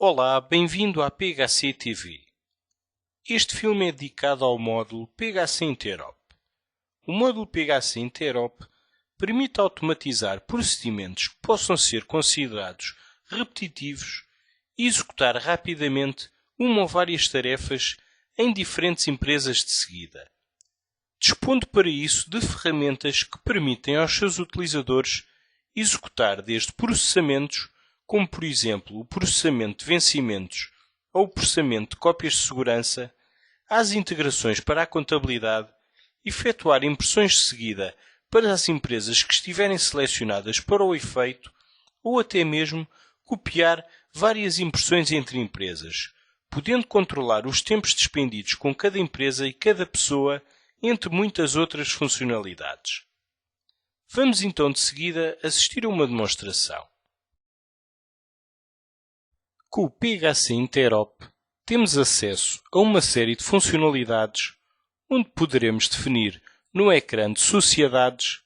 Olá, bem-vindo à PHC TV. Este filme é dedicado ao módulo PHC Interop. O módulo PHC Interop permite automatizar procedimentos que possam ser considerados repetitivos e executar rapidamente uma ou várias tarefas em diferentes empresas de seguida, dispondo para isso de ferramentas que permitem aos seus utilizadores executar desde processamentos, como por exemplo o processamento de vencimentos ou o processamento de cópias de segurança, às integrações para a contabilidade, efetuar impressões de seguida para as empresas que estiverem selecionadas para o efeito, ou até mesmo copiar várias impressões entre empresas, podendo controlar os tempos despendidos com cada empresa e cada pessoa, entre muitas outras funcionalidades. Vamos então de seguida assistir a uma demonstração. Com o PHC Interop, temos acesso a uma série de funcionalidades onde poderemos definir no ecrã de sociedades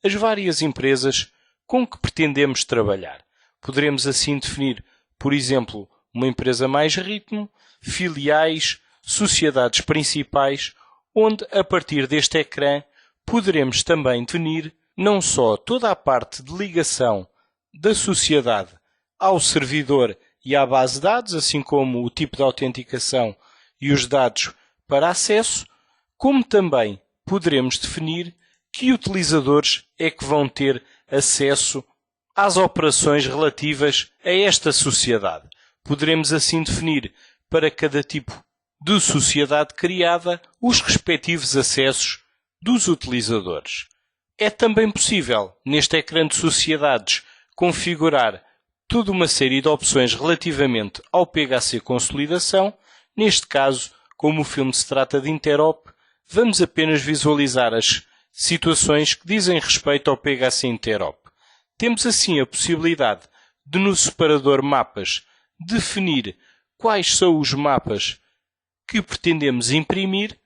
as várias empresas com que pretendemos trabalhar. Poderemos assim definir, por exemplo, uma empresa mais ritmo, filiais, sociedades principais, onde a partir deste ecrã poderemos também definir não só toda a parte de ligação da sociedade ao servidor e à base de dados, assim como o tipo de autenticação e os dados para acesso, como também poderemos definir que utilizadores é que vão ter acesso às operações relativas a esta sociedade. Poderemos assim definir para cada tipo de sociedade criada os respectivos acessos dos utilizadores. É também possível, neste ecrã de sociedades, configurar toda uma série de opções relativamente ao PHC Consolidação. Neste caso, como o filme se trata de Interop, vamos apenas visualizar as situações que dizem respeito ao PHC Interop. Temos assim a possibilidade de, no separador Mapas, definir quais são os mapas que pretendemos imprimir,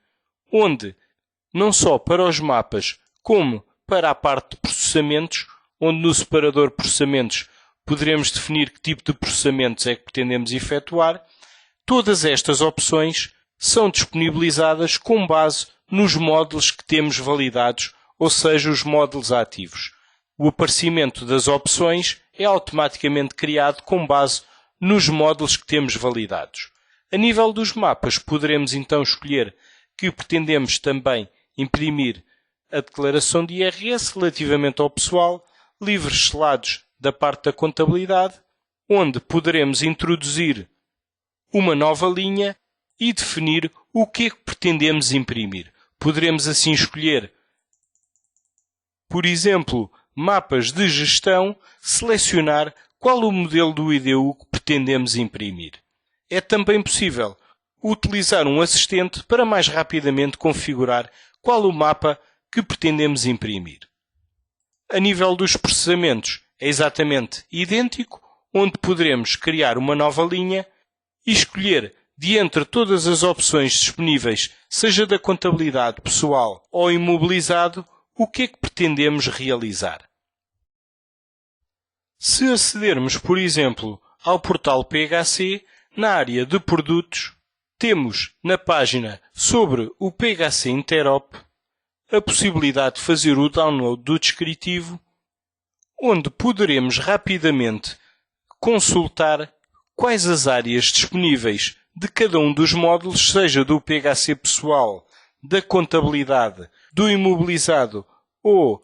onde, não só para os mapas, como para a parte de processamentos, onde no separador Processamentos poderemos definir que tipo de processamentos é que pretendemos efetuar. Todas estas opções são disponibilizadas com base nos módulos que temos validados, ou seja, os módulos ativos. O aparecimento das opções é automaticamente criado com base nos módulos que temos validados. A nível dos mapas, poderemos então escolher que pretendemos também imprimir a declaração de IRS relativamente ao pessoal, livros selados da parte da contabilidade, onde poderemos introduzir uma nova linha e definir o que é que pretendemos imprimir. Poderemos assim escolher, por exemplo, mapas de gestão, selecionar qual o modelo do IDU que pretendemos imprimir. É também possível utilizar um assistente para mais rapidamente configurar qual o mapa que pretendemos imprimir. A nível dos processamentos é exatamente idêntico, onde poderemos criar uma nova linha e escolher de entre todas as opções disponíveis, seja da contabilidade pessoal ou imobilizado, o que é que pretendemos realizar. Se acedermos, por exemplo, ao portal PHC, na área de produtos, temos na página sobre o PHC Interop a possibilidade de fazer o download do descritivo, onde poderemos rapidamente consultar quais as áreas disponíveis de cada um dos módulos, seja do PHC pessoal, da contabilidade, do imobilizado ou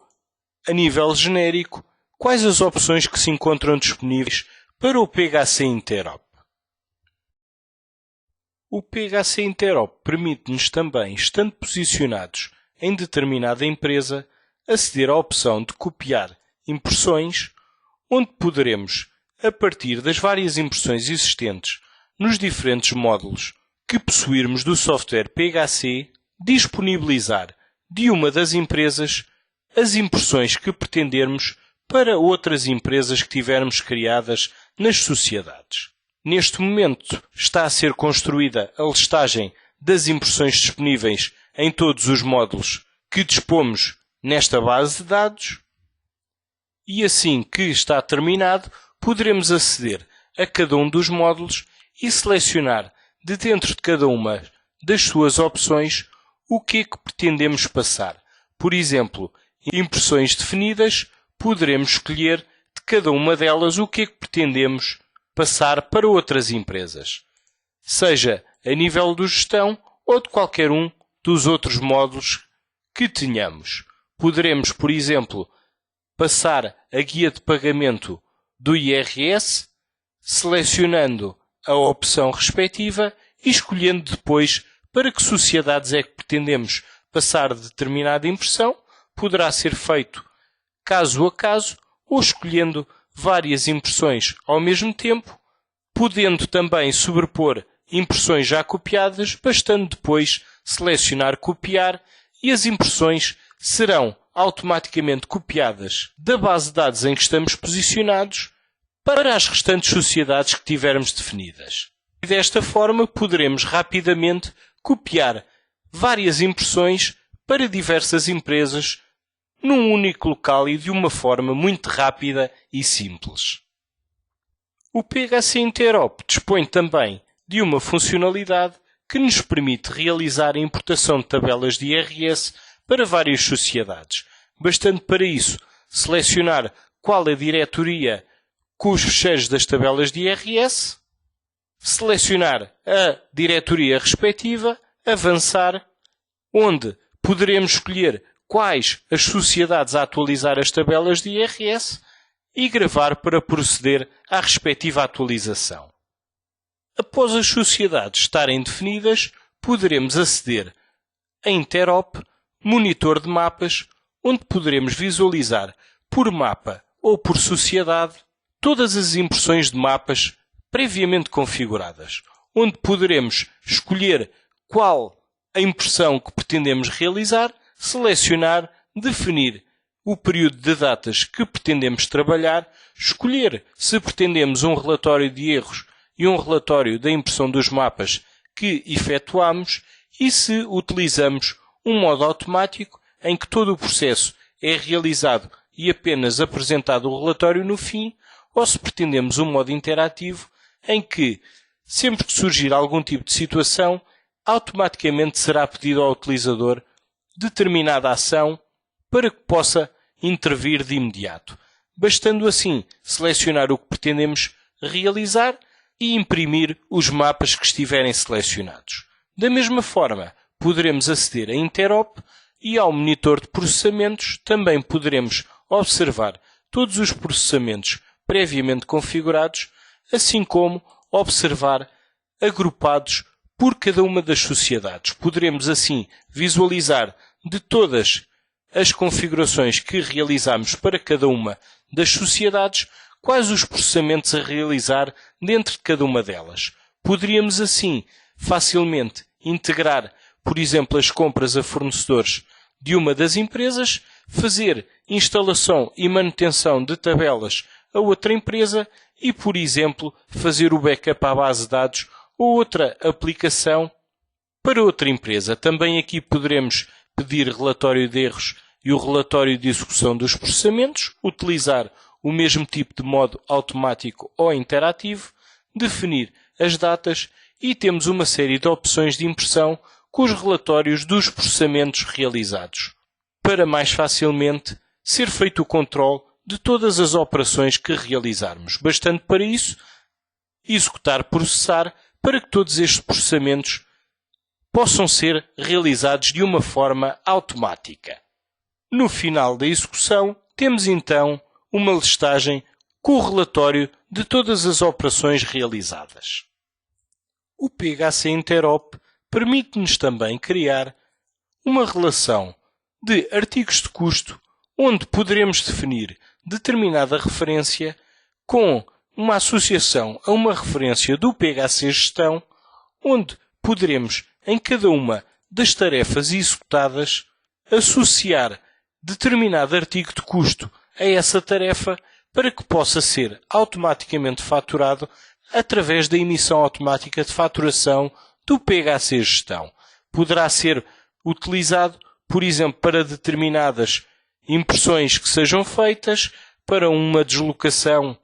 a nível genérico, quais as opções que se encontram disponíveis para o PHC Interop. O PHC Interop permite-nos também, estando posicionados em determinada empresa, aceder à opção de copiar impressões, onde poderemos, a partir das várias impressões existentes nos diferentes módulos que possuirmos do software PHC, disponibilizar de uma das empresas as impressões que pretendermos para outras empresas que tivermos criadas nas sociedades. Neste momento está a ser construída a listagem das impressões disponíveis em todos os módulos que dispomos nesta base de dados e assim que está terminado poderemos aceder a cada um dos módulos e selecionar de dentro de cada uma das suas opções o que é que pretendemos passar. Por exemplo, impressões definidas, poderemos escolher de cada uma delas o que é que pretendemos passar para outras empresas, seja a nível de gestão ou de qualquer um dos outros módulos que tenhamos. Poderemos, por exemplo, passar a guia de pagamento do IRS, selecionando a opção respectiva e escolhendo depois para que sociedades é que pretendemos passar determinada impressão. Poderá ser feito caso a caso ou escolhendo várias impressões ao mesmo tempo, podendo também sobrepor impressões já copiadas, bastando depois selecionar copiar e as impressões serão automaticamente copiadas da base de dados em que estamos posicionados para as restantes sociedades que tivermos definidas. E desta forma poderemos rapidamente copiar várias impressões para diversas empresas num único local e de uma forma muito rápida e simples. O PHC Interop dispõe também de uma funcionalidade que nos permite realizar a importação de tabelas de IRS para várias sociedades, bastando para isso selecionar qual a diretoria com os fecheiros das tabelas de IRS, selecionar a diretoria respectiva, avançar, onde poderemos escolher quais as sociedades a atualizar as tabelas de IRS e gravar para proceder à respectiva atualização. Após as sociedades estarem definidas, poderemos aceder a Interop, monitor de mapas, onde poderemos visualizar por mapa ou por sociedade todas as impressões de mapas previamente configuradas, onde poderemos escolher qual a impressão que pretendemos realizar, selecionar, definir o período de datas que pretendemos trabalhar, escolher se pretendemos um relatório de erros e um relatório da impressão dos mapas que efetuamos e se utilizamos um modo automático em que todo o processo é realizado e apenas apresentado o relatório no fim, ou se pretendemos um modo interativo em que, sempre que surgir algum tipo de situação, automaticamente será pedido ao utilizador determinada ação para que possa intervir de imediato, bastando assim selecionar o que pretendemos realizar e imprimir os mapas que estiverem selecionados. Da mesma forma, poderemos aceder a Interop e ao monitor de processamentos também poderemos observar todos os processamentos previamente configurados, assim como observar agrupados por cada uma das sociedades. Poderemos assim visualizar de todas as configurações que realizamos para cada uma das sociedades quais os processamentos a realizar dentro de cada uma delas. Poderíamos assim facilmente integrar, por exemplo, as compras a fornecedores de uma das empresas, fazer instalação e manutenção de tabelas a outra empresa e, por exemplo, fazer o backup à base de dados ou outra aplicação para outra empresa. Também aqui poderemos pedir relatório de erros e o relatório de execução dos processamentos, utilizar o mesmo tipo de modo automático ou interativo, definir as datas e temos uma série de opções de impressão com os relatórios dos processamentos realizados, para mais facilmente ser feito o controle de todas as operações que realizarmos, bastando para isso executar processar para que todos estes processamentos possam ser realizados de uma forma automática. No final da execução, temos então uma listagem com o relatório de todas as operações realizadas. O PHC Interop permite-nos também criar uma relação de artigos de custo onde poderemos definir determinada referência com uma associação a uma referência do PHC Gestão, onde poderemos, em cada uma das tarefas executadas, associar determinado artigo de custo a essa tarefa para que possa ser automaticamente faturado através da emissão automática de faturação do PHC Gestão. Poderá ser utilizado, por exemplo, para determinadas impressões que sejam feitas, para uma deslocação,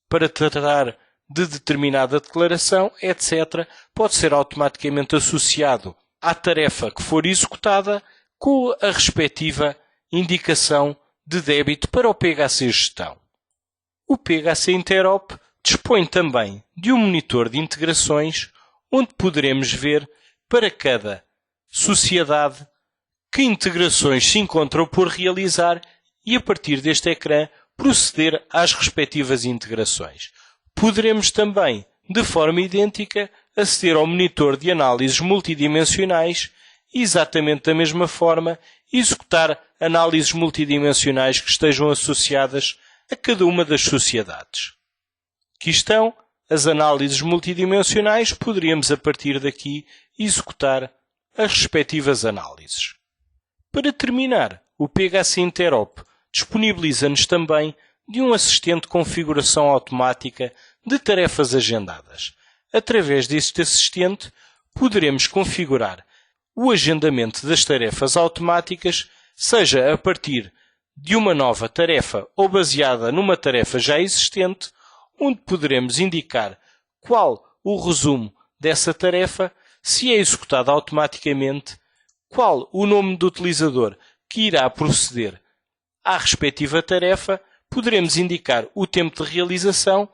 para tratar de determinada declaração, etc., pode ser automaticamente associado à tarefa que for executada com a respectiva indicação de débito para o PHC Gestão. O PHC Interop dispõe também de um monitor de integrações onde poderemos ver para cada sociedade que integrações se encontram por realizar e a partir deste ecrã proceder às respectivas integrações. Poderemos também, de forma idêntica, aceder ao monitor de análises multidimensionais e, exatamente da mesma forma, executar análises multidimensionais que estejam associadas a cada uma das sociedades. Aqui estão as análises multidimensionais, poderíamos a partir daqui executar as respectivas análises. Para terminar, o PHC Interop disponibiliza-nos também de um assistente de configuração automática de tarefas agendadas. Através deste assistente, poderemos configurar o agendamento das tarefas automáticas, seja a partir de uma nova tarefa ou baseada numa tarefa já existente, onde poderemos indicar qual o resumo dessa tarefa, se é executada automaticamente, qual o nome do utilizador que irá proceder à respectiva tarefa, poderemos indicar o tempo de realização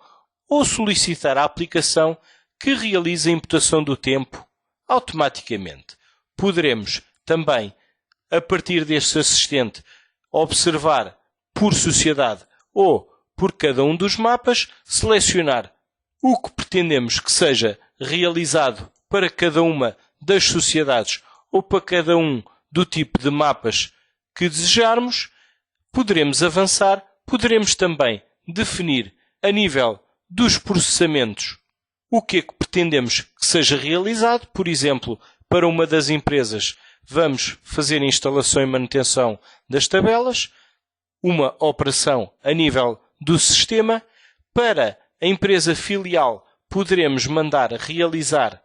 ou solicitar a aplicação que realize a imputação do tempo automaticamente. Poderemos também, a partir deste assistente, observar por sociedade ou por cada um dos mapas, selecionar o que pretendemos que seja realizado para cada uma das sociedades ou para cada um do tipo de mapas que desejarmos. Poderemos avançar, poderemos também definir a nível dos processamentos o que é que pretendemos que seja realizado. Por exemplo, para uma das empresas vamos fazer a instalação e manutenção das tabelas, uma operação a nível do sistema. Para a empresa filial poderemos mandar realizar,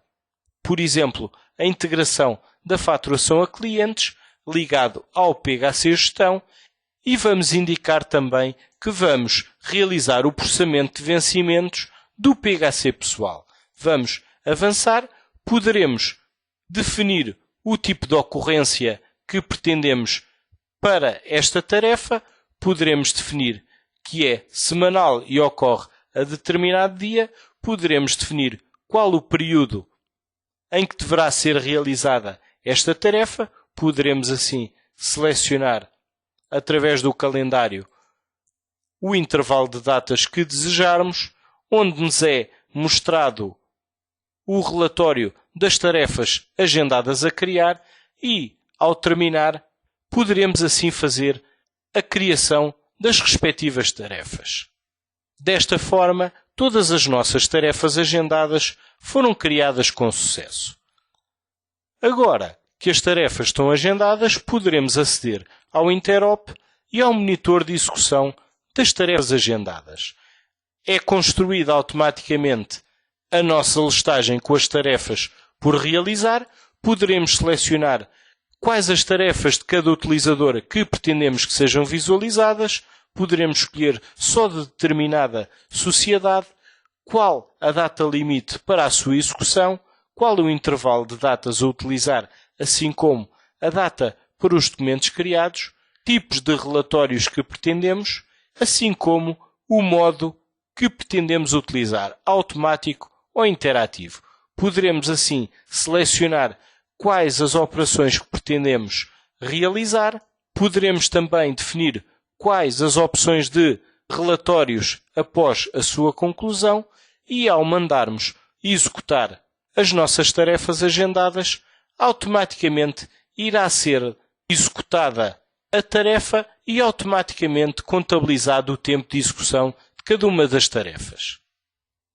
por exemplo, a integração da faturação a clientes ligado ao PHC Gestão e vamos indicar também que vamos realizar o processamento de vencimentos do PHC Pessoal. Vamos avançar, poderemos definir o tipo de ocorrência que pretendemos para esta tarefa, poderemos definir que é semanal e ocorre a determinado dia, poderemos definir qual o período em que deverá ser realizada esta tarefa, poderemos assim selecionar através do calendário o intervalo de datas que desejarmos, onde nos é mostrado o relatório das tarefas agendadas a criar e, ao terminar, poderemos assim fazer a criação das respectivas tarefas. Desta forma, todas as nossas tarefas agendadas foram criadas com sucesso. Agora que as tarefas estão agendadas, poderemos aceder ao Interop e ao monitor de execução das tarefas agendadas. É construída automaticamente a nossa listagem com as tarefas por realizar. Poderemos selecionar quais as tarefas de cada utilizador que pretendemos que sejam visualizadas. Poderemos escolher só de determinada sociedade, qual a data limite para a sua execução, qual o intervalo de datas a utilizar, assim como a data para os documentos criados, tipos de relatórios que pretendemos, assim como o modo que pretendemos utilizar, automático ou interativo. Poderemos assim selecionar quais as operações que pretendemos realizar. Poderemos também definir quais as opções de relatórios após a sua conclusão e, ao mandarmos executar as nossas tarefas agendadas, automaticamente irá ser executada a tarefa e automaticamente contabilizado o tempo de execução de cada uma das tarefas.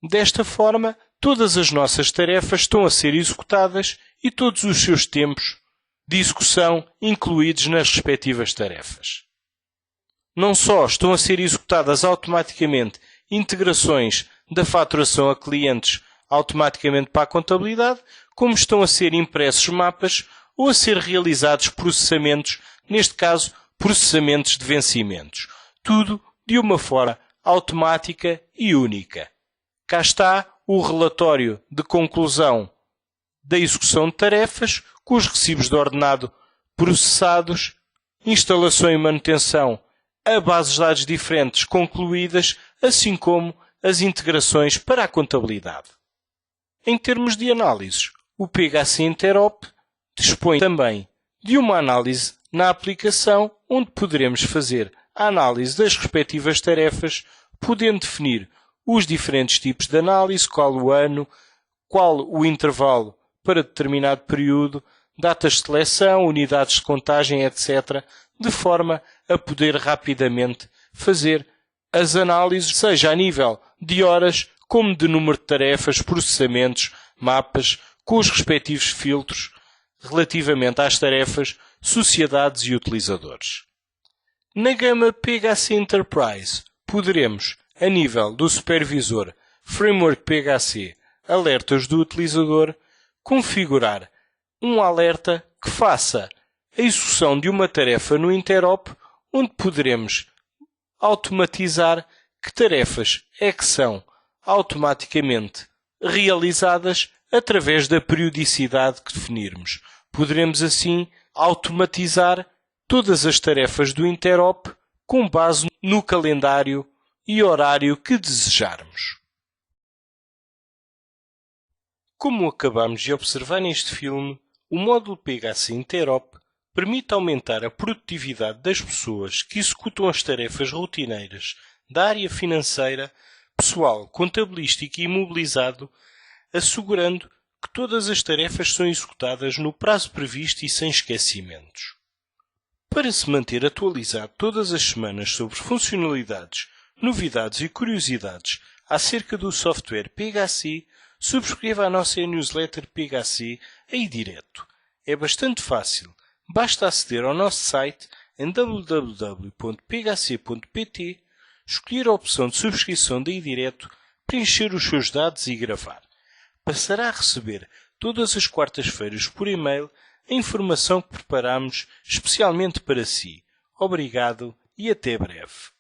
Desta forma, todas as nossas tarefas estão a ser executadas e todos os seus tempos de execução incluídos nas respectivas tarefas. Não só estão a ser executadas automaticamente integrações da faturação a clientes automaticamente para a contabilidade, como estão a ser impressos mapas ou a ser realizados processamentos, neste caso, processamentos de vencimentos. Tudo de uma forma automática e única. Cá está o relatório de conclusão da execução de tarefas, com os recibos de ordenado processados, instalação e manutenção a bases de dados diferentes concluídas, assim como as integrações para a contabilidade. Em termos de análises, o PHC Interop dispõe também de uma análise na aplicação, onde poderemos fazer a análise das respectivas tarefas, podendo definir os diferentes tipos de análise, qual o ano, qual o intervalo para determinado período, datas de seleção, unidades de contagem, etc., de forma a poder rapidamente fazer as análises, seja a nível de horas, como de número de tarefas, processamentos, mapas, com os respectivos filtros relativamente às tarefas, sociedades e utilizadores. Na gama PHC Enterprise, poderemos, a nível do supervisor Framework PHC Alertas do utilizador, configurar um alerta que faça a execução de uma tarefa no Interop, onde poderemos automatizar que tarefas é que são automaticamente realizadas através da periodicidade que definirmos. Poderemos assim automatizar todas as tarefas do Interop com base no calendário e horário que desejarmos. Como acabamos de observar neste filme, o módulo PHC Interop permite aumentar a produtividade das pessoas que executam as tarefas rotineiras da área financeira, pessoal, contabilístico e imobilizado, assegurando que todas as tarefas são executadas no prazo previsto e sem esquecimentos. Para se manter atualizado todas as semanas sobre funcionalidades, novidades e curiosidades acerca do software PHC, subscreva a nossa newsletter PHC aí direto. É bastante fácil. Basta aceder ao nosso site em www.phc.pt, escolher a opção de subscrição daí direto, preencher os seus dados e gravar. Passará a receber todas as quartas-feiras por e-mail a informação que preparamos especialmente para si. Obrigado e até breve.